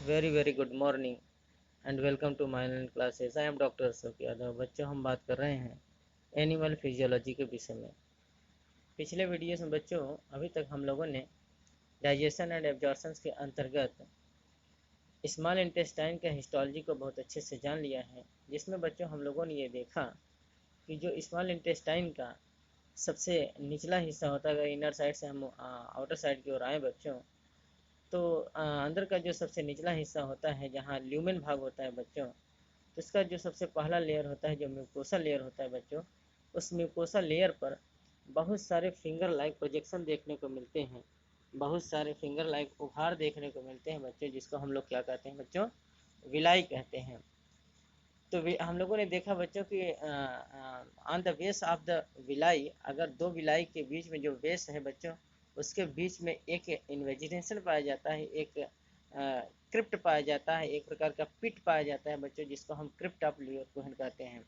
Very good morning and welcome to my online classes. I am doctor Ashok Yadav. बच्चों, हम बात कर रहे हैं एनिमल फिजियोलॉजी के विषय में। पिछले वीडियोस में बच्चों अभी तक हम लोगों ने डाइजेशन एंड एब्जॉर्प्शन के अंतर्गत स्मॉल इंटेस्टाइन के हिस्टोलॉजी को बहुत अच्छे से जान लिया है, जिसमें बच्चों हम लोगों ने ये देखा कि जो स्मॉल इंटेस्टाइन का सबसे निचला हिस्सा होता है, इनर साइड से हम आउटर साइड की ओर आए बच्चों, तो अंदर का जो सबसे निचला हिस्सा होता है, जहाँ ल्यूमेन भाग होता है बच्चों, तो इसका जो सबसे पहला लेयर होता है, जो म्यूकोसा लेयर होता है बच्चों, उस म्यूकोसा लेयर पर बहुत सारे फिंगर लाइक प्रोजेक्शन देखने को मिलते हैं। बहुत सारे फिंगर लाइक उभार देखने को मिलते हैं बच्चों, जिसको हम लोग क्या कहते हैं बच्चों? विलाई कहते हैं। तो हम लोगों ने देखा बच्चों कि on the base of the villi, अगर दो विलाई के बीच में जो बेस है बच्चों, उसके बीच में एक इन्वेजिनेशन पाया जाता है, एक क्रिप्ट पाया जाता है, एक प्रकार का पिट पाया जाता है बच्चों, जिसको हम क्रिप्ट ऑफ लिवर कुहन कहते हैं।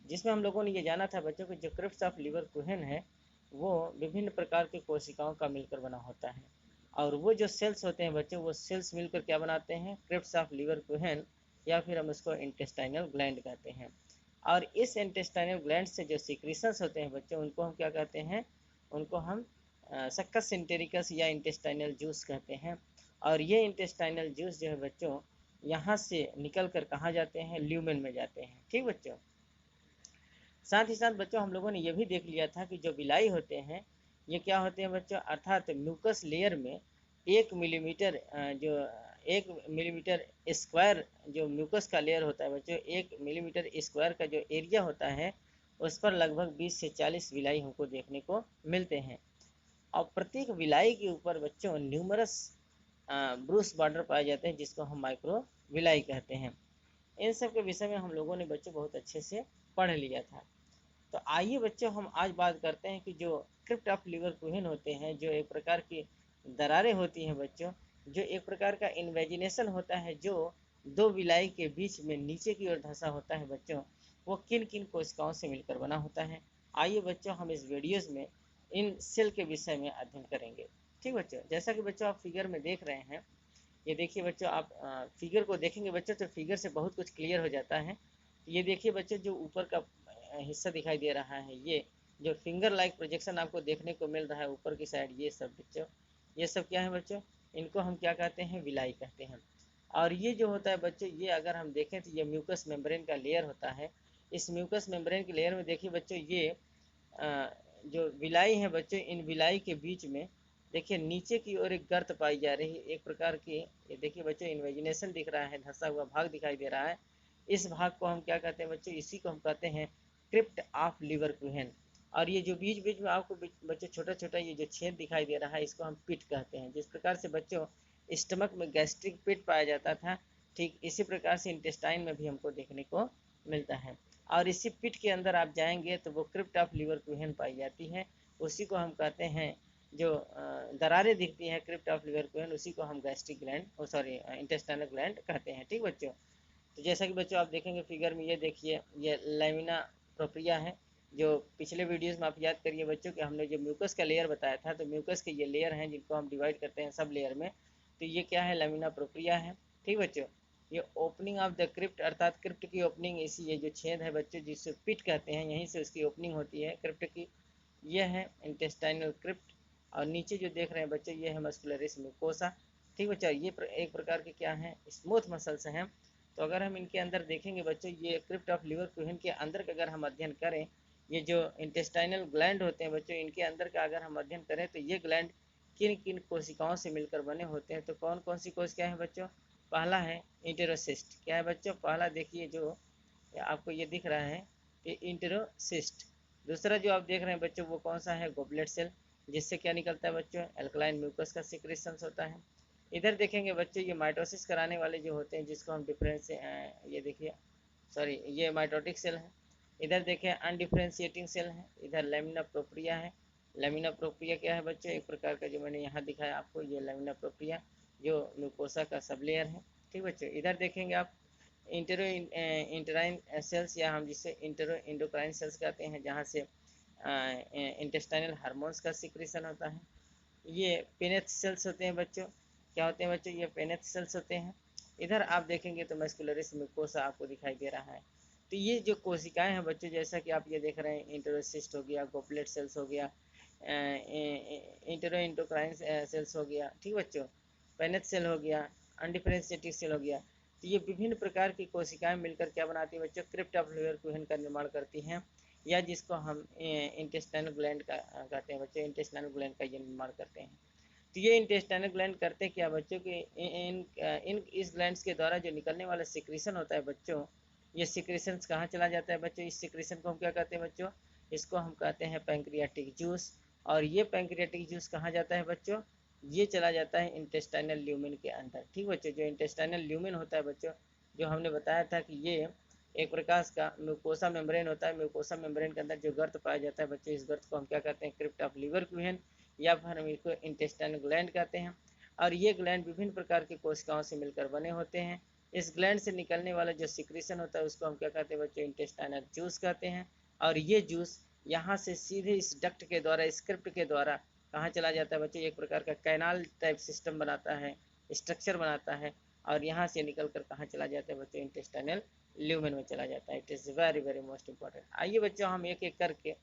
जिसमें हम लोगों ने ये जाना था बच्चों कि जो क्रिप्ट ऑफ लिवर कुहन है, वो विभिन्न प्रकार की कोशिकाओं का मिलकर बना होता है, और वो जो सेल्स होते हैं बच्चों, वो सेल्स मिलकर क्या बनाते हैं? क्रिप्ट ऑफ लिवर कुहन, या फिर हम उसको इंटेस्टाइनल ग्लैंड कहते हैं। और इस इंटेस्टाइनल ग्लैंड से जो सिक्रीशंस होते हैं बच्चों, उनको हम क्या कहते हैं? उनको हम सक्कस सिंटेरिकस या इंटेस्टाइनल जूस कहते हैं। और ये इंटेस्टाइनल जूस जो है बच्चों, यहाँ से निकल कर कहाँ जाते हैं? ल्यूमेन में जाते हैं। ठीक बच्चों, साथ ही साथ बच्चों हम लोगों ने यह भी देख लिया था कि जो विलाई होते हैं, ये क्या होते हैं बच्चों? अर्थात म्यूकस लेयर में 1 मिलीमीटर जो 1 मिलीमीटर स्क्वायर जो म्यूकस का लेयर होता है बच्चों, 1 मिलीमीटर स्क्वायर का जो एरिया होता है, उस पर लगभग 20 से 40 विलाई हमको देखने को मिलते हैं। और प्रत्येक विलाई के ऊपर बच्चों न्यूमरस ब्रूस बॉर्डर पाए जाते हैं, जिसको हम माइक्रो विलाई कहते हैं। इन सब के विषय में हम लोगों ने बच्चों बहुत अच्छे से पढ़ लिया था। तो आइए बच्चों, हम आज बात करते हैं कि जो क्रिप्ट ऑफ लिवर कुहन होते हैं, जो एक प्रकार की दरारें होती हैं बच्चों, जो एक प्रकार का इन्वेजिनेशन होता है, जो दो विलाई के बीच में नीचे की ओर धंसा होता है बच्चों, वो किन किन कोशिकाओं से मिलकर बना होता है। आइए बच्चों, हम इस वीडियोस में इन सेल के विषय में अध्ययन करेंगे। ठीक बच्चों, जैसा कि बच्चों आप फिगर में देख रहे हैं, ये देखिए बच्चों, आप फिगर को देखेंगे बच्चों, तो फिगर से बहुत कुछ क्लियर हो जाता है। ये देखिए बच्चों, जो ऊपर का हिस्सा दिखाई दे रहा है, ये जो फिंगर लाइक प्रोजेक्शन आपको देखने को मिल रहा है ऊपर की साइड, ये सब बच्चों, ये सब क्या है बच्चों? इनको हम क्या कहते हैं? विलाई कहते हैं। और ये जो होता है बच्चों, ये अगर हम देखें तो ये म्यूकस मेम्ब्रेन का लेयर होता है। इस म्यूकस मेम्ब्रेन के लेयर में देखिए बच्चों, ये जो विलाई है बच्चों, इन विलाई के बीच में देखिए नीचे की ओर एक गर्त पाई जा रही है, एक प्रकार की। ये देखिए बच्चों, इन्वेजिनेशन दिख रहा है, धंसा हुआ भाग दिखाई दे रहा है। इस भाग को हम क्या कहते हैं बच्चों? इसी को हम कहते हैं क्रिप्ट ऑफ लिवर कुहन। और ये जो बीच बीच में आपको बच्चों छोटा छोटा ये जो छेद दिखाई दे रहा है, इसको हम पिट कहते हैं। जिस प्रकार से बच्चों स्टमक में गैस्ट्रिक पिट पाया जाता था, ठीक इसी प्रकार से इंटेस्टाइन में भी हमको देखने को मिलता है। और इसी पिट के अंदर आप जाएंगे तो वो क्रिप्ट ऑफ लिवर कुहन पाई जाती है। उसी को हम कहते हैं, जो दरारें दिखती हैं क्रिप्ट ऑफ लिवर कुहन, उसी को हम gastric gland sorry intestinal gland कहते हैं। ठीक बच्चों, तो जैसा कि बच्चों आप देखेंगे फिगर में, ये देखिए, ये लैमिना प्रोप्रिया है। जो पिछले वीडियोस में आप याद करिए बच्चों कि हमने जो म्यूकस का लेयर बताया था, तो म्यूकस के ये लेयर हैं जिनको हम डिवाइड करते हैं सब लेयर में। तो ये क्या है? लैमिना प्रोप्रिया है। ठीक बच्चों, ये ओपनिंग ऑफ द क्रिप्ट, अर्थात क्रिप्ट की ओपनिंग, इसी ये जो छेद है बच्चों, जिससे पिट कहते हैं, यहीं से उसकी ओपनिंग होती है क्रिप्ट की। ये है इंटेस्टाइनल क्रिप्ट। और नीचे जो देख रहे हैं बच्चों, ये है मस्कुलरिस म्यूकोसा। ठीक बच्चों, ये एक प्रकार के क्या हैं? स्मूथ मसल्स हैं। तो अगर हम इनके अंदर देखेंगे बच्चों, ये क्रिप्ट ऑफ लिवर कुहन के अंदर का अगर हम अध्ययन करें, ये जो इंटेस्टाइनल ग्लैंड होते हैं बच्चों, इनके अंदर का अगर हम अध्ययन करें, तो ये ग्लैंड किन किन कोशिकाओं से मिलकर बने होते हैं? तो कौन कौन सी कोशिकाएं हैं बच्चों? पहला है इंटेरोसिस्ट। क्या है बच्चों? पहला देखिए, जो आपको ये दिख रहा है, ये इंटेरोसिस्ट। दूसरा जो आप देख रहे हैं बच्चों, वो कौन सा है? गोबलेट सेल, जिससे क्या निकलता है बच्चों? एल्कलाइन म्यूकस का सिक्रेशन होता है। इधर देखेंगे बच्चों, ये माइटोसिस कराने वाले जो होते हैं, जिसको हम डिफरेंस, ये देखिए, सॉरी, ये माइटोटिक सेल है। इधर देखिए अनडिफ्रेंशिएटिंग सेल है। इधर लेमिना प्रोप्रिया है। लेमिना प्रोप्रिया क्या है बच्चों? एक प्रकार का, जो मैंने यहाँ दिखाया आपको, ये लेमिना प्रोप्रिया जो म्यूकोसा का सब लेयर है। ठीक बच्चों, इधर देखेंगे आप इंटेरो इंटराइन सेल्स, या हम जिसे इंटेरो इंडोक्राइन सेल्स कहते हैं, जहाँ से इंटेस्टाइनल हार्मोन्स का सिक्रेशन होता है। ये पेनेथ सेल्स होते हैं बच्चों। क्या होते हैं बच्चों, ये पेनेथ सेल्स होते हैं। इधर आप देखेंगे तो मस्कुलरिस म्यूकोसा आपको दिखाई दे रहा है। तो ये जो कोशिकाएं हैं बच्चों, जैसा कि आप ये देख रहे हैं, इंटेरोसिस्ट हो गया, गोपलेट सेल्स हो गया, इंटेरोइंटोक्राइन सेल्स हो गया, ठीक बच्चों, पेनेथ सेल हो गया, अनडिफरेंशिएटेड सेल हो गया। तो ये विभिन्न प्रकार की कोशिकाएं मिलकर क्या बनाती है बच्चों, क्रिप्ट ऑफ लिवर कुहन का निर्माण करती हैं, या जिसको हम इंटेस्टाइनल ग्लैंड का कहते हैं बच्चों, इंटेस्टाइनल ग्लैंड का ये निर्माण करते हैं। तो ये इंटेस्टाइनल ग्लैंड करते क्या बच्चों के, इन इस ग्लैंड्स के द्वारा जो निकलने वाला सिक्रीशन होता है बच्चों, ये सिक्रीशन कहाँ चला जाता है बच्चों, इस सिक्रीशन को हम क्या कहते हैं बच्चों, इसको हम कहते हैं पैंक्रियाटिक जूस। और ये पैंक्रियाटिक जूस कहाँ जाता है बच्चों, ये चला जाता है इंटेस्टाइनल ल्यूमेन के अंदर, ठीक बच्चों। जो इंटेस्टाइनल ल्यूमेन होता है बच्चों, जो हमने बताया था कि ये एक प्रकार का म्यूकोसा मेम्ब्रेन होता है। म्यूकोसा मेम्ब्रेन के अंदर जो गर्त पाया जाता है बच्चों, इस गर्त को हम क्या कहते हैं, क्रिप्ट ऑफ लिवर कुहन, या फिर हम इसको इंटेस्टाइनल ग्लैंड कहते हैं। और ये ग्लैंड विभिन्न प्रकार की कोशिकाओं से मिलकर बने होते हैं। इस ग्लैंड से निकलने वाला जो सिक्रीशन होता है उसको हम क्या कहते हैं बच्चों, इंटेस्टाइनल जूस कहते हैं। और ये जूस यहाँ से सीधे इस डक्ट के द्वारा, स्क्रिप्ट के द्वारा कहाँ चला जाता है बच्चों, एक प्रकार का कैनाल टाइप सिस्टम बनाता है, स्ट्रक्चर बनाता है, और यहाँ से निकल कर कहाँ चला जाता है बच्चों, इंटेस्टाइनल ल्यूमेन में चला जाता है। It is very very most important. आइए बच्चों हम एक एक करके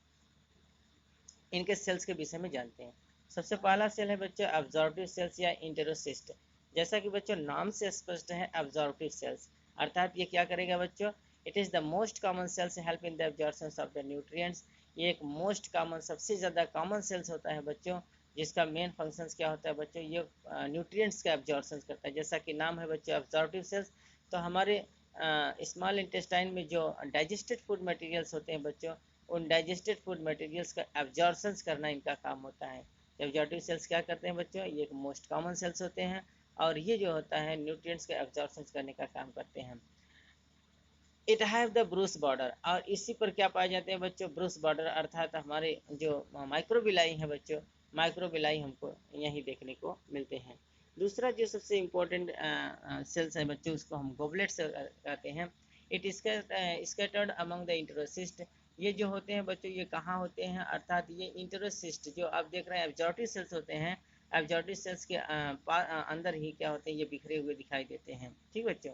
इनके सेल्स के विषय में जानते हैं। सबसे पहला सेल है बच्चों एब्जॉर्प्टिव सेल्स या इंटेरोसिस्ट। जैसा कि बच्चों नाम से स्पष्ट है, एब्जॉर्प्टिव सेल्स, अर्थात ये क्या करेगा बच्चों, it is the most common cells help in the absorption of the nutrients. ये एक मोस्ट कॉमन, सबसे ज़्यादा कॉमन सेल्स होता है बच्चों, जिसका मेन फंक्शंस क्या होता है बच्चों, ये न्यूट्रिएंट्स का एब्जॉर्प्शन करता है। जैसा कि नाम है बच्चों एब्जॉर्प्टिव सेल्स, तो हमारे स्मॉल इंटेस्टाइन में जो डाइजेस्टेड फूड मटेरियल्स होते हैं बच्चों, उन डाइजेस्टेड फूड मटेरियल्स का एब्जॉर्प्शन करना इनका काम होता है। एब्जॉर्प्टिव सेल्स क्या करते हैं बच्चों, ये एक मोस्ट कॉमन सेल्स होते हैं, और ये जो होता है न्यूट्रिएंट्स का एब्जॉर्प्शन करने का काम करते हैं। It have the Bruce border, और इसी पर क्या पाए जाते हैं बच्चों, ब्रूस बॉर्डर, अर्थात हमारे जो माइक्रोबिलाई हैं बच्चों, माइक्रोबिलाई हमको यहीं देखने को मिलते हैं। दूसरा जो सबसे इम्पोर्टेंट सेल्स है बच्चों, उसको हम गोबलेट सेल कहते हैं। It scattered among the enterocytes. ये जो होते हैं बच्चों, ये कहाँ होते हैं, अर्थात ये इंटेरोसिस्ट जो आप देख रहे हैं एब्जॉर्प्टिव सेल्स होते हैं, एब्जॉर्प्टिव सेल्स के अंदर ही क्या होते हैं, ये बिखरे हुए दिखाई देते हैं, ठीक बच्चों।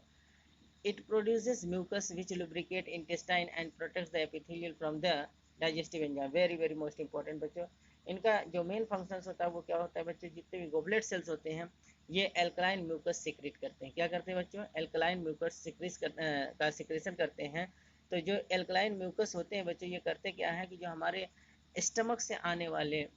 It produces mucus which lubricate intestine and protects the epithelial from the digestive enzyme. Very very most important बच्चों। इनका जो मेन फंक्शंस होता है वो क्या होता है बच्चों, जितने भी गोबलेट सेल्स होते हैं ये एल्कलाइन म्यूकस सिक्रेट करते हैं। क्या करते हैं बच्चों, एल्कलाइन म्यूकस का सिक्रेशन करते हैं। तो जो एल्कलाइन म्यूकस होते हैं बच्चों, ये करते क्या है कि जो हमारे स्टमक से आने वाले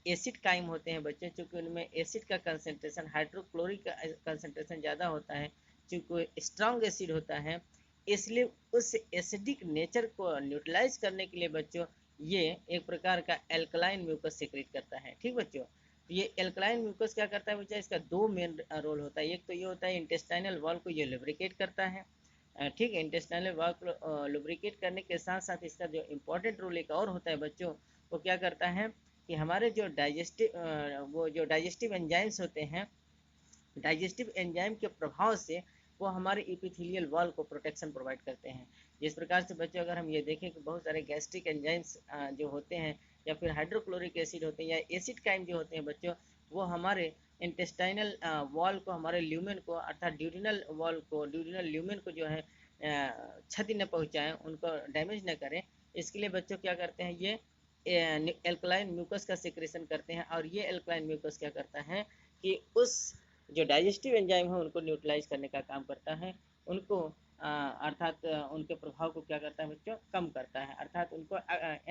एसिड काइम होते हैं बच्चों, चूँकि उनमें एसिड का कंसनट्रेशन, हाइड्रोक्लोरिक का कंसनट्रेशन ज़्यादा होता है, चूँकि स्ट्रॉन्ग एसिड होता है, इसलिए उस एसिडिक नेचर को न्यूट्रलाइज करने के लिए बच्चों ये एक प्रकार का एल्कलाइन म्यूकस सिक्रेट करता है, ठीक बच्चों। तो ये एल्कलाइन म्यूकस क्या करता है बच्चा, इसका दो मेन रोल होता है। एक तो ये होता है इंटेस्टाइनल वॉल को ये लुब्रिकेट करता है, ठीक है, इंटेस्टाइनल वॉल को लुब्रिकेट करने के साथ साथ इसका जो इम्पोर्टेंट रोल एक और होता है बच्चों, वो क्या करता है कि हमारे जो डाइजेस्टिव एंजाइम्स होते हैं, डाइजेस्टिव एंजाइम के प्रभाव से वो हमारे इपिथेलियल वॉल को प्रोटेक्शन प्रोवाइड करते हैं। जिस प्रकार से बच्चों अगर हम ये देखें कि बहुत सारे गैस्ट्रिक एंजाइम्स जो होते हैं, या फिर हाइड्रोक्लोरिक एसिड होते हैं, या एसिड काइम जो होते हैं बच्चों, वो हमारे इंटेस्टाइनल वॉल को, हमारे ल्यूमेन को, अर्थात ड्यूडिनल वॉल को, ड्यूडिनल ल्यूमेन को जो है क्षति न पहुँचाएँ, उनको डैमेज न करें। इसके लिए बच्चों क्या करते हैं, ये एल्कलाइन म्यूकस का सिक्रेशन करते हैं। और ये एल्कलाइन म्यूकस क्या करता है कि उस जो डाइजेस्टिव एंजाइम है उनको न्यूट्रलाइज करने का काम करता है, उनको अर्थात उनके प्रभाव को क्या करता है बच्चों, कम करता है, अर्थात उनको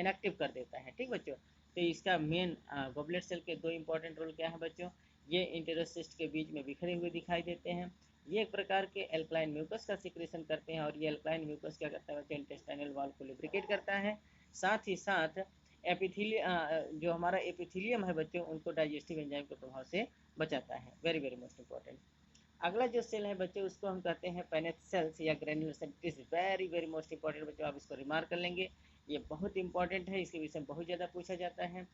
इनएक्टिव कर देता है, ठीक बच्चों। तो इसका मेन गोबलेट सेल के दो इंपॉर्टेंट रोल क्या है बच्चों, ये इंटेरोसिस्ट के बीच में बिखरे हुए दिखाई देते हैं, ये एक प्रकार के एल्कलाइन म्यूकस का सिक्रेशन करते हैं। और ये एल्कलाइन म्यूकस क्या करता है बच्चों, इंटेस्टाइनल वॉल को लुब्रिकेट करता है, साथ ही साथ जो हमारा एपिथीलियम है बच्चों, उनको डाइजेस्टिव एंजाइम के प्रभाव से बचाता है। Very very most important. अगला जो सेल है बच्चों, उसको हम कहते हैं पेनेथ सेल्स या granular cell. Is very very most important बच्चों, आप इसको रिमार्क कर लेंगे, ये बहुत इंपॉर्टेंट है, इसके विषय में बहुत ज़्यादा पूछा जाता है।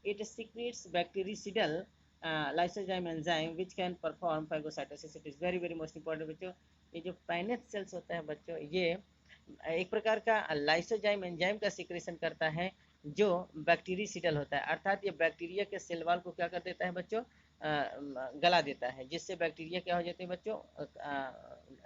It secretes bactericidal lysozyme enzyme which can perform phagocytosis. It is very very most important बच्चों। ये जो पेनेथ सेल्स होता है बच्चों, ये एक प्रकार का लाइसोजाइम एंजाइम का सिक्रेशन करता है जो बैक्टीरिसिडल होता है, अर्थात ये बैक्टीरिया के सेल वॉल को क्या कर देता है बच्चों, गला देता है, जिससे बैक्टीरिया क्या हो जाते हैं बच्चों,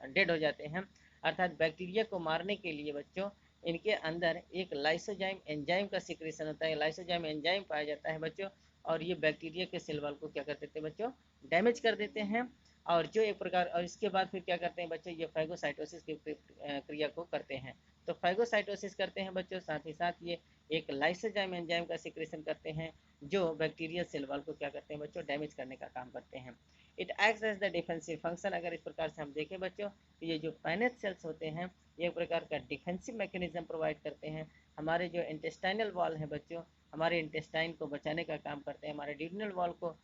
डेड हो जाते हैं। अर्थात बैक्टीरिया को मारने के लिए बच्चों इनके अंदर एक लाइसोजाइम एंजाइम का सिक्रेशन होता है, लाइसोजाइम एंजाइम पाया जाता है बच्चों, और ये बैक्टीरिया के सेल वॉल को क्या कर देते हैं बच्चों, डैमेज कर देते हैं। और जो एक प्रकार, और इसके बाद फिर क्या करते हैं बच्चों, ये फाइगोसाइटोसिस की क्रिया को करते हैं। तो फाइगोसाइटोसिस करते हैं बच्चों, साथ ही साथ ये एक लाइसोजाइम एंजाइम का सिक्रेशन करते हैं, जो बैक्टीरिया सेल वॉल को क्या करते हैं बच्चों, डैमेज करने का काम करते हैं। It acts as the defensive function. अगर इस प्रकार से हम देखें बच्चों, तो ये जो पैनेट सेल्स होते हैं ये एक प्रकार का डिफेंसिव मैकेनिज्म प्रोवाइड करते हैं। हमारे जो इंटेस्टाइनल वॉल है बच्चों, हमारे इंटेस्टाइन को बचाने का काम करते हैं, हमारे ड्यूडेनल वॉल को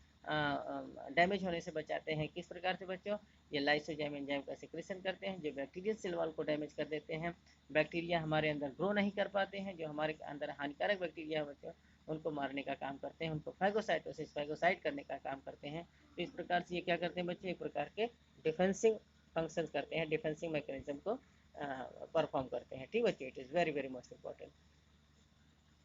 डैमेज होने से बचाते हैं। किस प्रकार से बच्चों, ये लाइसोजाइम एंजाइम का सिक्रेशन करते हैं, जो बैक्टीरियल सेल वॉल को डैमेज कर देते हैं। बैक्टीरिया हमारे अंदर ग्रो नहीं कर पाते हैं, जो हमारे अंदर हानिकारक बैक्टीरिया है बच्चों, उनको मारने का काम करते हैं, उनको फाइगोसाइटोसिस फाइगोसाइट करने का काम करते हैं। तो इस प्रकार से ये क्या करते हैं बच्चों, एक प्रकार के डिफेंसिव फंक्शन करते हैं, डिफेंसिव मैकेनिज्म को परफॉर्म करते हैं। ठीक बच्चों, it is very very most important.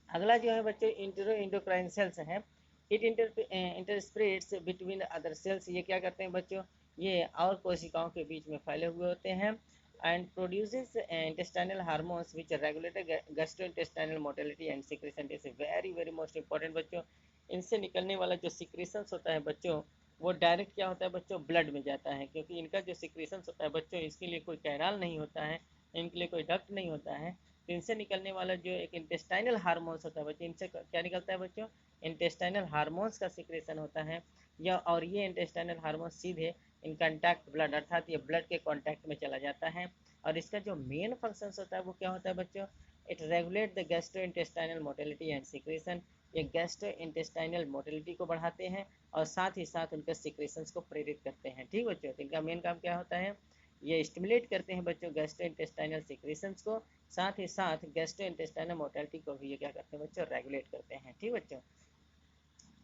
अगला जो है बच्चों इंटेरो इंडोक्राइन सेल्स है। It intersperses between other cells. ये क्या करते हैं बच्चों, ये और कोशिकाओं के बीच में फैले हुए होते हैं। And produces intestinal hormones which regulate gastrointestinal motility and secretion. Is very very most important बच्चों। इनसे निकलने वाला जो सिक्रेशंस होता है बच्चों, वो डायरेक्ट क्या होता है बच्चों, ब्लड में जाता है, क्योंकि इनका जो सिक्रेशंस होता है बच्चों, इसके लिए कोई कैनाल नहीं होता है, इनके लिए कोई डक्ट नहीं होता है। तो इनसे निकलने वाला जो एक इंटेस्टाइनल हार्मोन्स होता है बच्चों, इनसे क्या निकलता है बच्चों, इंटेस्टाइनल हार्मोन्स का सिक्रेशन होता है। या और ये इंटेस्टाइनल हार्मोन्स सीधे इन कंटैक्ट ब्लड, अर्थात ये ब्लड के कांटेक्ट में चला जाता है। और इसका जो मेन फंक्शंस होता है वो क्या होता है बच्चों, it regulate the gastro intestinal motility and secretion. ये गैस्ट्रो इंटेस्टाइनल मोटिलिटी को बढ़ाते हैं और साथ ही साथ उनके सिक्रेशंस को प्रेरित करते हैं। ठीक बच्चों, तो इनका मेन काम क्या होता है, ये स्टिमुलेट करते हैं बच्चों गैस्ट्रो इंटेस्टाइनल सिक्रेशंस को, साथ ही साथ गैस्ट्रो इंटेस्टाइनल मोटिलिटी को भी ये क्या करते हैं बच्चों, रेगुलेट करते हैं। ठीक बच्चों,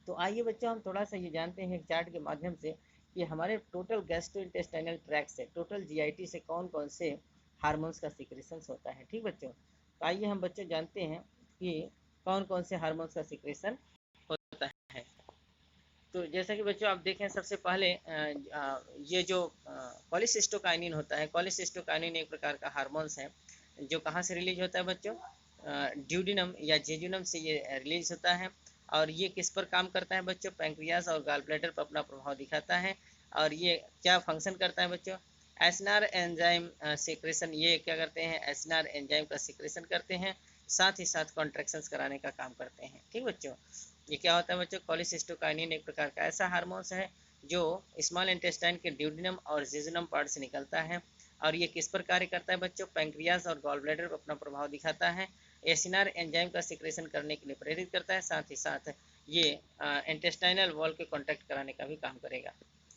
तो आइए बच्चों हम थोड़ा सा ये जानते हैं एक चार्ट के माध्यम से कि हमारे टोटल गैस्ट्रो इंटेस्टाइनल ट्रैक्ट से, टोटल जीआईटी से कौन कौन से हार्मोन्स का सिक्रेशंस होता है। ठीक बच्चों, तो आइए हम बच्चों जानते हैं कि कौन कौन से हार्मोन्स का सिक्रेशन होता है। तो जैसा कि बच्चों आप देखें, सबसे पहले ये जो कॉलिसिस्टोकाइनिन होता है, कॉलिसिस्टोकाइनिन एक प्रकार का हार्मोन्स है जो कहाँ से रिलीज होता है बच्चों, ड्यूडिनम या जेजुनम से ये रिलीज होता है। और ये किस पर काम करता है बच्चों, पैंक्रियास और गॉल ब्लैडर पर अपना प्रभाव दिखाता है। और ये क्या फंक्शन करता है बच्चों, एसएनआर एंजाइम सिक्रेशन। ये क्या करते हैं, एसएनआर एंजाइम का सिक्रेशन करते हैं, साथ ही साथ कॉन्ट्रैक्शंस कराने का काम करते हैं। ठीक बच्चों, ये क्या होता है बच्चों, कॉलिसिस्टोकाइनिन एक प्रकार का ऐसा हार्मोन्स है जो स्मॉल इंटेस्टाइन के ड्यूडिनम और जेजुनम पार्ट से निकलता है। और ये किस पर कार्य करता है बच्चों, पैंक्रियास और गॉल ब्लैडर पर अपना प्रभाव दिखाता है, एसिनार एंजाइम का सिक्रेशन करने के लिए प्रेरित करता है, साथ ही साथ ये इंटेस्टाइनल वॉल के कॉन्टैक्ट कराने का भी काम करेगा।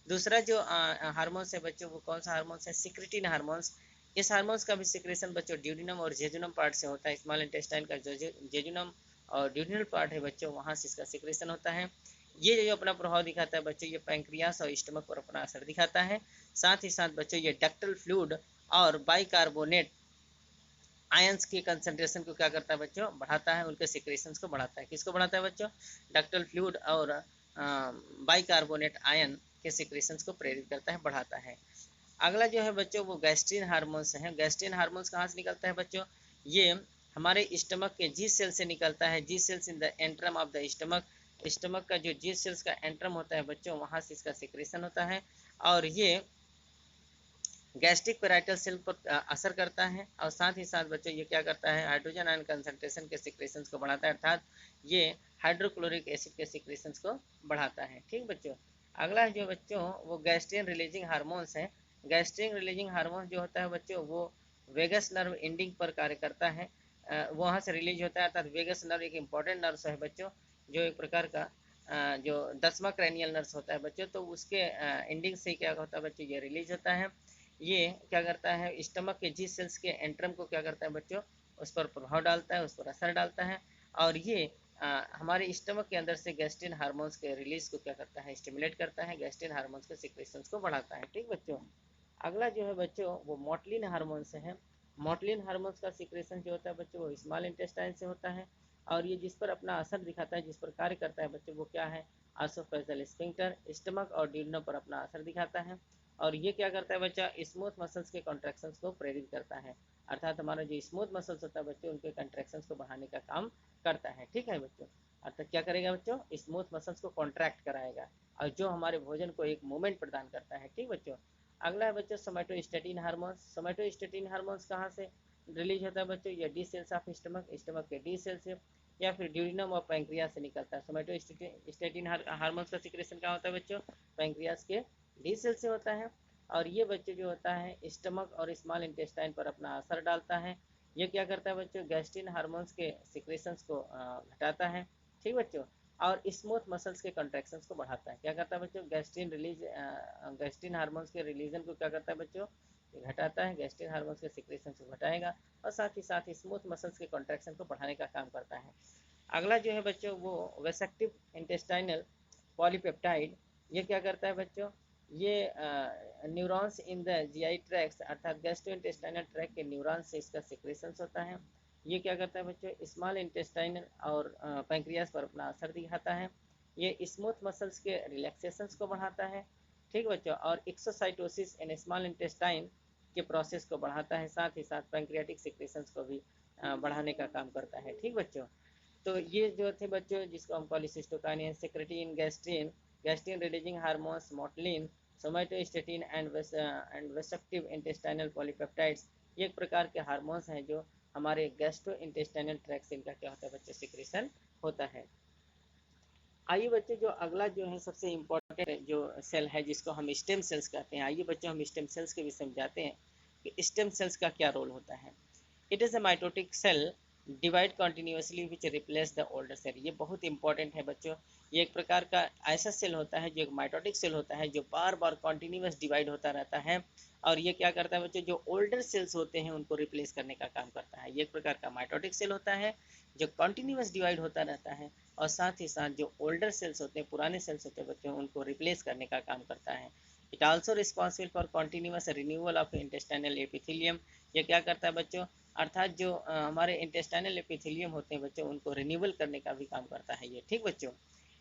दूसरा जो हार्मोन्स है बच्चों, वो कौन सा हार्मोन्स है, सिक्रेटिन हार्मोन्स। इस हार्मोन्स का भी सिक्रेशन बच्चों ड्यूडिनम और जेजुनम पार्ट से होता है। स्मॉल इंटेस्टाइन का जो जेजुनम और ड्यूडिनल पार्ट है बच्चों, वहाँ से इसका सिक्रेशन होता है। ये जो अपना प्रभाव दिखाता है बच्चों, ये पैंक्रियास और स्टमक पर अपना असर दिखाता है। साथ ही साथ बच्चों ये डक्टल फ्लूइड और बाइकार्बोनेट आयंस की कंसंट्रेशन को क्या करता है बच्चों, बढ़ाता है, उनके सिक्रेशंस को बढ़ाता है। किसको बढ़ाता है बच्चों, डक्टल फ्लूइड और बाइकार्बोनेट आयन के सिक्रेशंस को प्रेरित करता है, बढ़ाता है। अगला जो है बच्चों वो गैस्ट्रिन हार्मोन्स है। गैस्ट्रिन हार्मोन्स कहाँ से निकलता है बच्चों, ये हमारे स्टमक के जी सेल से निकलता है। G cells in the antrum of the stomach. Stomach का जो जी सेल्स का एंट्रम होता है बच्चों, वहाँ से इसका सिक्रेशन होता है। और ये गैस्ट्रिक पेराइटल सेल पर असर करता है। और साथ ही साथ बच्चों ये क्या करता है, हाइड्रोजन आयन कंसंट्रेशन के सिक्रेशंस को बढ़ाता है, अर्थात ये हाइड्रोक्लोरिक एसिड के सिक्रेशंस को बढ़ाता है। ठीक बच्चों, अगला जो बच्चों वो गैस्ट्रिन रिलीजिंग हार्मोन्स है। गैस्ट्रिन रिलीजिंग हार्मोन जो होता है बच्चों, वो वेगस नर्व एंडिंग पर कार्य करता है, वहाँ से रिलीज होता है। अर्थात वेगस नर्व एक इंपॉर्टेंट नर्व है बच्चों, जो एक प्रकार का जो 10वां क्रैनियल नर्व होता है बच्चों, तो उसके एंडिंग से क्या होता है बच्चों, ये रिलीज होता है। ये क्या करता है, स्टमक के जी सेल्स के एंट्रम को क्या करता है बच्चों, उस पर प्रभाव डालता है, उस पर असर डालता है। और ये हमारे स्टमक के अंदर से गैस्ट्रिन हार्मोन्स के रिलीज को क्या करता है, स्टिमुलेट करता है, गैस्ट्रिन हार्मोन्स के सिक्रेशंस को बढ़ाता है। ठीक बच्चों, अगला जो है बच्चों वो मोटलिन हार्मोन से है। मोटलिन हार्मोन्स का सिक्रेशन जो होता है बच्चों, वो स्मॉल इंटेस्टाइन से होता है। और ये जिस पर अपना असर दिखाता है, जिस पर कार्य करता है बच्चों, वो क्या है, आसोफेजल स्फिंक्टर स्टमक और ड्यूडेनम पर अपना असर दिखाता है। और ये क्या करता है बच्चा, स्मूथ मसल्स के कॉन्ट्रैक्शंस को प्रेरित करता है, अर्थात हमारा जो स्मूथ मसल्स होता है बच्चों उनके कॉन्ट्रैक्शंस को बढ़ाने का काम करता है। ठीक है बच्चों, अर्थात क्या करेगा बच्चों, स्मूथ मसल्स को कॉन्ट्रैक्ट कराएगा और जो हमारे भोजन को एक मूवमेंट प्रदान करता है। ठीक बच्चों, अगला है बच्चों सोमैटोस्टेटिन हार्मोन्स। सोमैटोस्टेटिन हार्मोन्स कहाँ से रिलीज होता है बच्चों, ये D cells of stomach, stomach के डी सेल से या फिर ड्यूडिनम और पैंक्रियास से निकलता है। सोमैटोस्टेटिन हार्मोन्स का सिक्रेशन कहाँ होता है बच्चों, पैंक्रियास के डी सेल से होता है। और ये बच्चों जो होता है स्टमक और स्मॉल इंटेस्टाइन पर अपना असर डालता है। ये क्या करता है बच्चों, गैस्ट्रिन हार्मोन्स के सिक्रेशंस को घटाता है। ठीक बच्चों, और स्मूथ मसल्स के कॉन्ट्रैक्शंस को बढ़ाता है। क्या करता है बच्चों, गैस्ट्रिन हार्मोन्स के रिलीजन को क्या करता है बच्चों, घटाता है। गैस्ट्रिन हार्मोन्स के सिक्रेशन को घटाएगा और साथ ही स्मूथ मसल्स के कॉन्ट्रैक्शन को बढ़ाने का काम करता है। अगला जो है बच्चों वो वेसेक्टिव इंटेस्टाइनल पॉलीपेप्टाइड। ये क्या करता है बच्चों, ये neurons in the GI tract अर्थात गैस्ट्रोइंटेस्टाइनल ट्रैक के न्यूरॉन्स से इसका सिक्रेशंस होता है। ये क्या करता है बच्चों, स्मॉल इंटेस्टाइनल और पैंक्रियास पर अपना असर दिखाता है। ये स्मूथ मसल्स के रिलैक्सेशंस को बढ़ाता है। ठीक बच्चों, और एक्सोसाइटोसिस इन स्मॉल इंटेस्टाइन के प्रोसेस को बढ़ाता है, साथ ही साथ पैंक्रियाटिक सिक्रेशंस को भी बढ़ाने का काम करता है। ठीक बच्चों, तो ये जो थे बच्चों जिसको हम cholecystokinin, secretin, gastrin, gastrin releasing hormones, motilin, somatostatin and vasoactive intestinal polypeptides, ये एक प्रकार के हार्मोन्स हैं जो हमारे गैस्ट्रो इंटेस्टाइनल ट्रैक्ट से इनका क्या होता है बच्चों, सिक्रेशन होता है। आइए बच्चों, जो अगला जो है सबसे इम्पोर्टेंट जो सेल है जिसको हम स्टेम सेल्स कहते हैं, आइए बच्चों हम स्टेम सेल्स के विषय में जाते हैं कि स्टेम सेल्स का क्या रोल होता है। It is a mitotic cell divide continuously which replace the older cell. ये बहुत इंपॉर्टेंट है बच्चों, ये एक प्रकार का ऐसा सेल होता है जो एक माइटोटिक सेल होता है जो बार बार कॉन्टिन्यूस डिवाइड होता रहता है। और ये क्या करता है बच्चों, जो ओल्डर सेल्स होते हैं उनको रिप्लेस करने का काम करता है। ये एक प्रकार का माइटोटिक सेल होता है जो कॉन्टिन्यूस डिवाइड होता रहता है और साथ ही साथ जो ओल्डर सेल्स होते हैं, पुराने सेल्स होते हैं बच्चों, उनको रिप्लेस करने का काम करता है। It also responsible for continuous renewal of intestinal epithelium. ये क्या करता है बच्चों, अर्थात जो हमारे इंटेस्टाइनल एपिथेलियम होते हैं बच्चों उनको रिन्यूअल करने का भी काम करता है ये। ठीक बच्चों,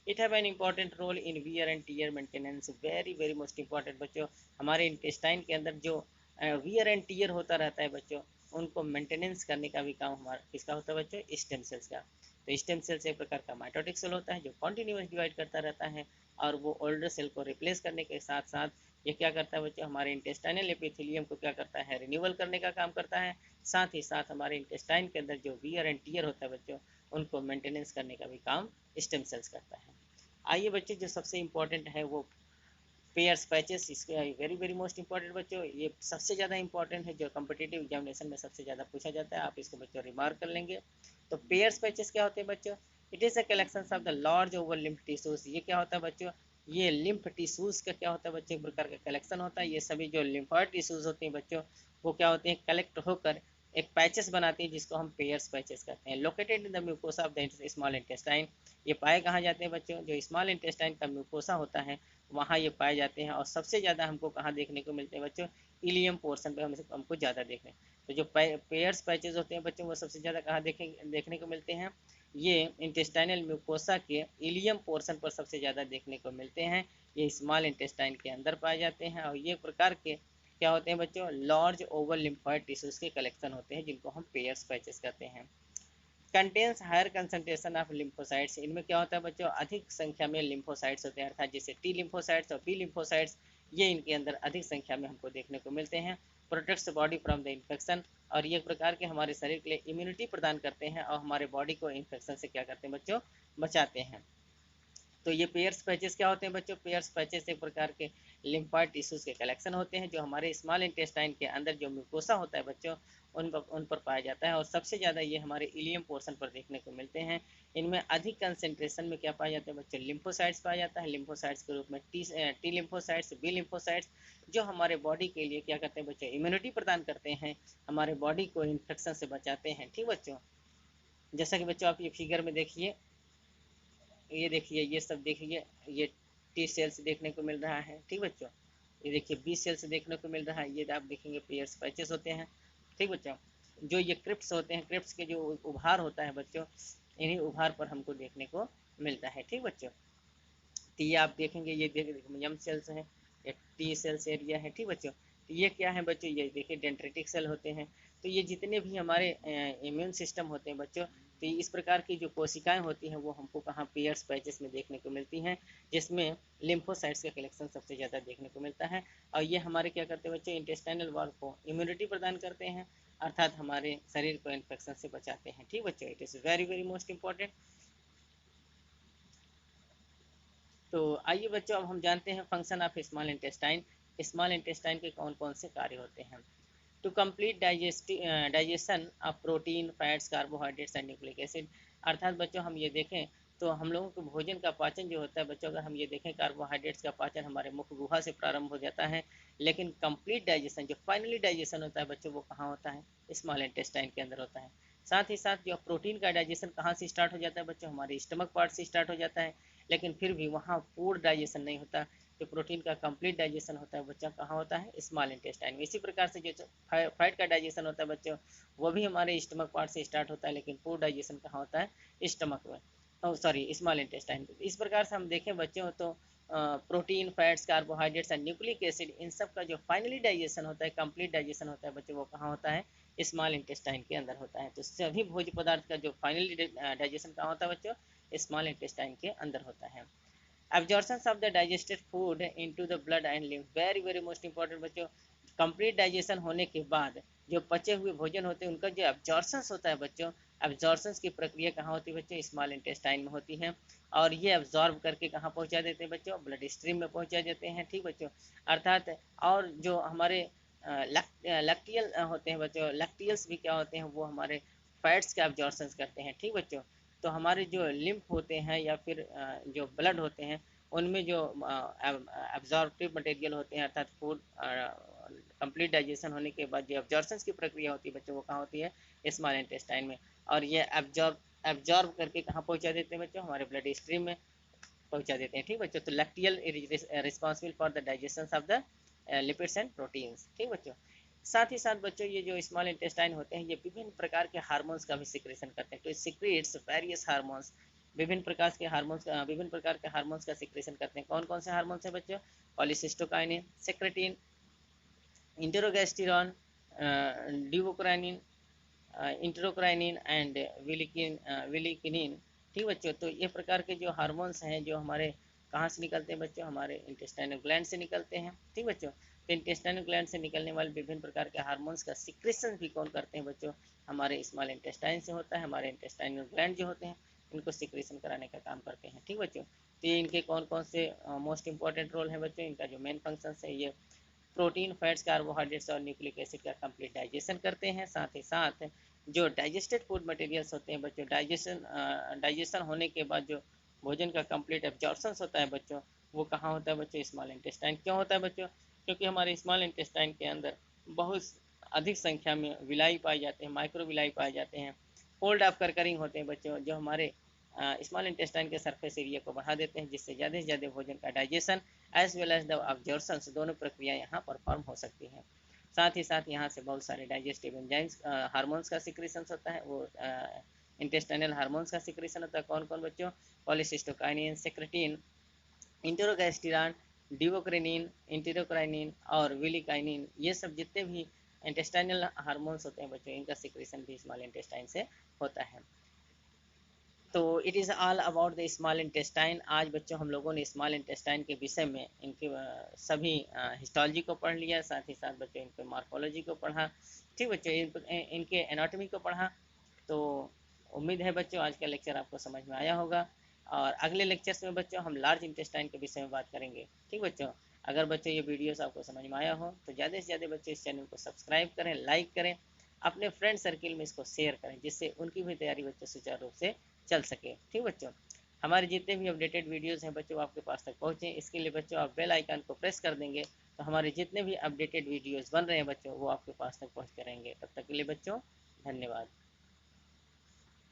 it have an important role in wear and tear maintenance. Very very most important बच्चों, हमारे इंटेस्टाइन के अंदर जो वियर एंड टीयर होता रहता है बच्चों, उनको मेंटेनेंस करने का भी काम हमारा किसका होता है बच्चों, स्टेम सेल्स का। तो स्टेम सेल्स एक प्रकार का माइटोटिक सेल होता है जो कॉन्टिन्यूस डिवाइड करता रहता है और वो ओल्डर सेल को रिप्लेस करने के साथ साथ ये क्या करता है बच्चों, हमारे इंटेस्टाइनल एपिथेलियम को क्या करता है, रिन्यूअल करने का काम करता है। साथ ही साथ हमारे इंटेस्टाइन के अंदर जो वियर एंड टीयर होता है बच्चों, उनको मेंटेनेंस करने का भी काम स्टेम सेल्स करता है। आइए बच्चों, जो सबसे इम्पोर्टेंट है वो पेयर्स पैचेस, इसके वेरी वेरी मोस्ट इंपॉर्टेंट बच्चों, ये सबसे ज़्यादा इंपॉर्टेंट है जो कम्पिटिटिव एग्जामिनेशन में सबसे ज़्यादा पूछा जाता है। आप इसको बच्चों रिमार्क कर लेंगे। तो पेयर्स पैचेस क्या होते हैं बच्चों, it is a collection of the large over lymph tissues. ये क्या होता है बच्चों, ये लिम्फ टिश्यूज का क्या होता है बच्चों, एक प्रकार का कलेक्शन होता है। ये सभी जो लिम्फॉइड टिश्यूज होते हैं बच्चों, वो क्या होते हैं, कलेक्ट होकर एक पैचेस बनाती है जिसको हम पेयर्स पैचेस कहते हैं। Located in the mucosa of the small intestine. ये पाए कहाँ जाते हैं बच्चों, जो स्मॉल इंटेस्टाइन का म्यूकोसा होता है वहाँ ये पाए जाते हैं। और सबसे ज़्यादा हमको कहाँ देखने को मिलते हैं बच्चों, इलियम पोर्शन पे हमको ज़्यादा देखने। तो जो पेयर्स पैचेज होते हैं बच्चों वो सबसे ज़्यादा कहाँ देखने को मिलते हैं, ये इंटेस्टाइनल म्यूकोसा के इलियम पोर्शन पर सबसे ज़्यादा देखने को मिलते हैं। ये स्मॉल इंटेस्टाइन के अंदर पाए जाते हैं और ये प्रकार के क्या होते हैं बच्चों, लार्ज ओवल लिम्फॉइड टिश्यूज के कलेक्शन होते हैं जिनको हम पेयर्स पैचेस कहते हैं। Contains higher concentration of lymphocytes. इनमें क्या होता है बच्चों, अधिक संख्या में लिम्फोसाइट्स होते हैं, अर्थात जैसे टी लिम्फोसाइट्स और बी लिम्फोसाइट्स, ये इनके अंदर अधिक संख्या में हमको देखने को मिलते हैं। Protects body from the infection, और ये प्रकार के हमारे शरीर के लिए इम्यूनिटी प्रदान करते हैं और हमारे बॉडी को इन्फेक्शन से क्या करते हैं बच्चों, बचाते हैं। तो ये पेयर्स पैचेस क्या होते हैं बच्चों, पेयर्स पैचेस एक प्रकार के लिम्फॉइड टिश्यूज के कलेक्शन होते हैं जो हमारे स्मॉल इंटेस्टाइन के अंदर जो म्यूकोसा होता है बच्चों उन पर पाया जाता है। और सबसे ज़्यादा ये हमारे इलियम पोर्शन पर देखने को मिलते हैं। इनमें अधिक कंसेंट्रेशन में क्या पाया जाता है बच्चों, लिम्फोसाइट्स पाया जाता है। लिम्फोसाइट्स के रूप में टी लिम्फोसाइट्स, बी लिम्फोसाइट्स, जो हमारे बॉडी के लिए क्या करते हैं बच्चों, इम्यूनिटी प्रदान करते हैं, हमारे बॉडी को इन्फेक्शन से बचाते हैं। ठीक बच्चों, जैसा कि बच्चों आप ये फिगर में देखिए, ये देखिए, ये सब देखिए, ये टी सेल्स देखने को मिल रहा है। ठीक बच्चों, ये देखिए बी सेल्स देखने को मिल रहा है, ये आप देखेंगे पेयर्स पैचेस होते हैं। ठीक बच्चों, जो ये क्रिप्स होते हैं, क्रिप्स के जो उभार होता है बच्चों, इन्हीं उभार पर हमको देखने को मिलता है। ठीक बच्चों, टी आप देखेंगे, ये देखिए यम सेल्स हैं, ये टी सेल्स एरिया है, ठीक बच्चों। तो ये क्या है बच्चों, ये देखिए डेंड्रिटिक सेल होते हैं। तो ये जितने भी हमारे इम्यून सिस्टम होते हैं बच्चों, तो इस प्रकार की जो कोशिकाएं होती हैं वो हमको कहाँ पेयर्स पैचेस में देखने को मिलती हैं, जिसमें लिम्फोसाइट्स का कलेक्शन सबसे ज़्यादा देखने को मिलता है। और ये हमारे क्या करते हैं बच्चों, इंटेस्टाइनल वॉल को इम्यूनिटी प्रदान करते हैं, अर्थात हमारे शरीर को इन्फेक्शन से बचाते हैं, ठीक बच्चों। It is very very most important. तो आइए बच्चों, अब हम जानते हैं function of small intestine. Small intestine के कौन कौन से कार्य होते हैं। To complete digestion of protein, fats, carbohydrates and nucleic acid. अर्थात बच्चों हम ये देखें तो हम लोगों को भोजन का पाचन जो होता है बच्चों, अगर हम ये देखें कार्बोहाइड्रेट्स का पाचन हमारे मुख गुहा से प्रारंभ हो जाता है, लेकिन कंप्लीट डाइजेशन जो फाइनली डाइजेशन होता है बच्चों, वो कहाँ होता है, स्मॉल इंटेस्टाइन के अंदर होता है। साथ ही साथ जो प्रोटीन का डाइजेशन कहाँ से स्टार्ट हो जाता है बच्चों, हमारे स्टमक पार्ट से स्टार्ट हो जाता है, लेकिन फिर भी वहाँ फूड डाइजेशन नहीं होता। जो प्रोटीन का कंप्लीट डाइजेशन होता है बच्चा कहाँ होता है, स्मॉल इंटेस्टाइन में। इसी प्रकार से जो फैट का डाइजेशन होता है बच्चों, वो भी हमारे स्टमक पार्ट से स्टार्ट होता है, लेकिन फूड डाइजेशन कहाँ होता है, स्टमक में, सॉरी स्मॉल इंटेस्टाइन। इस प्रकार से हम देखें बच्चों तो protein, fats, carbohydrates and nucleic acid, इन सब का जो फाइनली डाइजेशन होता है, कंप्लीट डाइजेशन होता है बच्चों, वो कहाँ होता है, स्मॉल इंटेस्टाइन के अंदर होता है। तो सभी भोज्य पदार्थ का जो फाइनली डाइजेशन कहाँ होता है बच्चों, स्मॉल इंटेस्टाइन के अंदर होता है। Absorption of the digested food into the blood and lymph, very very most important बच्चों। कंप्लीट डाइजेशन होने के बाद जो पचे हुए भोजन होते हैं उनका जो एब्जॉर्शन होता है बच्चों, एब्जॉर्शन की प्रक्रिया कहाँ होती है बच्चों, स्मॉल इंटेस्टाइन में होती है। और ये एब्जॉर्ब करके कहाँ पहुँचा देते हैं बच्चों, ब्लड स्ट्रीम में पहुँचा देते हैं, ठीक बच्चों। अर्थात और जो हमारे लैक्टियल होते हैं बच्चों, लैक्टियल्स भी क्या होते हैं, वो हमारे फैट्स का एब्जॉर्शन करते हैं, ठीक बच्चों। तो हमारे जो लिम्फ होते हैं या फिर जो ब्लड होते हैं, उनमें जो एब्जॉर्प्टिव मटेरियल होते हैं, अर्थात फूड कंप्लीट डाइजेशन होने के बाद जो एब्जॉर्प्शन की प्रक्रिया होती है बच्चों, वो कहाँ होती है, स्मॉल इंटेस्टाइन में। और ये एब्जॉर्ब करके कहाँ पहुँचा देते हैं बच्चों, हमारे ब्लड स्ट्रीम में पहुँचा देते हैं, ठीक बच्चों। तो lacteal responsible for the digestion of the lipids and proteins, ठीक बच्चों। साथ ही साथ बच्चों ये जो स्मॉल इंटेस्टाइन होते हैं, ये विभिन्न प्रकार के हार्मोन्स का भी सिक्रेशन करते हैं। तो सीक्रेट्स वेरियस हार्मोन्स, विभिन्न प्रकार के हार्मोन्स का सिक्रेशन करते हैं। कौन कौन से हार्मोन्स हैं बच्चों, पॉलीसिस्टोकाइनिन, सेक्रेटिन, इंटेरोगेस्टेरॉन, ड्यूओक्राइनिन, इंटेरोक्राइनिन एंड विलिकिनिन, ठीक बच्चों। तो ये प्रकार के जो हार्मोन्स हैं जो हमारे कहाँ से निकलते हैं बच्चों, हमारे इंटेस्टाइनल ग्लैंड से निकलते हैं, ठीक बच्चों। तो इंटेस्टाइनल ग्लैंड से निकलने वाले विभिन्न प्रकार के हार्मोन्स का सिक्रेशन भी कौन करते हैं बच्चों, हमारे स्मॉल इंटेस्टाइन से होता है। हमारे इंटेस्टाइनल ग्लैंड जो होते हैं इनको सिक्रेशन कराने का काम करते हैं, ठीक बच्चों। तो ये इनके कौन कौन से मोस्ट इंपॉर्टेंट रोल है बच्चों, इनका जो मेन फंक्शन है, ये प्रोटीन, फैट्स, कार्बोहाइड्रेट्स और न्यूक्लिक एसिड का कंप्लीट डाइजेशन करते हैं। साथ ही साथ जो डाइजेस्टेड फूड मटेरियल्स होते हैं बच्चों, डाइजेशन होने के बाद जो भोजन का कंप्लीट एब्जॉर्प्शन होता है बच्चों, वो कहाँ होता है बच्चों, स्मॉल इंटेस्टाइन। क्यों होता है बच्चों, क्योंकि हमारे स्मॉल इंटेस्टाइन के अंदर बहुत अधिक संख्या में विलाई पाए जाते हैं, माइक्रो विलाई पाए जाते हैं, फोल्ड ऑफ करकरिंग होते हैं बच्चों, जो हमारे स्मॉल इंटेस्टाइन के सरफेस एरिया को बढ़ा देते हैं, जिससे ज़्यादा से ज़्यादा भोजन का digestion as well as the absorption दोनों प्रक्रिया यहाँ परफॉर्म हो सकती हैं। साथ ही साथ यहाँ से बहुत सारे डाइजेस्टिव एंजाइम्स हार्मोन्स का सिक्रेशन होता है, वो इंटेस्टाइनल हार्मोन्स का सिक्रेशन होता है। कौन कौन बच्चों, पॉलीसिस्टोकाइनिन, सेक्रेटिन, इंटेरोगेस्टेरॉन, डिवोक्रेनिन, इंटेरोक्राइनिन और विलिकाइनिन, ये सब जितने भी इंटेस्टाइनल हार्मोन्स होते हैं बच्चों, इनका सिक्रेशन भी स्मॉल इंटेस्टाइन से होता है। तो it is all about the small intestine. आज बच्चों हम लोगों ने स्मॉल इंटेस्टाइन के विषय में इनके सभी हिस्टोलॉजी को पढ़ लिया, साथ ही साथ बच्चों इनके मार्फोलॉजी को पढ़ा, ठीक बच्चों, इनके एनाटॉमी को पढ़ा। तो उम्मीद है बच्चों आज का लेक्चर आपको समझ में आया होगा, और अगले लेक्चर्स में बच्चों हम लार्ज इंटेस्टाइन के विषय में बात करेंगे, ठीक बच्चों। अगर बच्चों ये वीडियोस आपको समझ में आया हो तो ज़्यादा से ज़्यादा बच्चों इस चैनल को सब्सक्राइब करें, लाइक करें, अपने फ्रेंड सर्किल में इसको शेयर करें, जिससे उनकी भी तैयारी बच्चों सुचारू रूप से चल सके, ठीक बच्चों। हमारे जितने भी अपडेटेड वीडियोस हैं बच्चों आपके पास तक पहुँचे, इसके लिए बच्चों आप बेल आइकन को प्रेस कर देंगे तो हमारे जितने भी अपडेटेड वीडियोस बन रहे हैं बच्चों वो आपके पास तक पहुँचते रहेंगे। तब तक के लिए बच्चों धन्यवाद।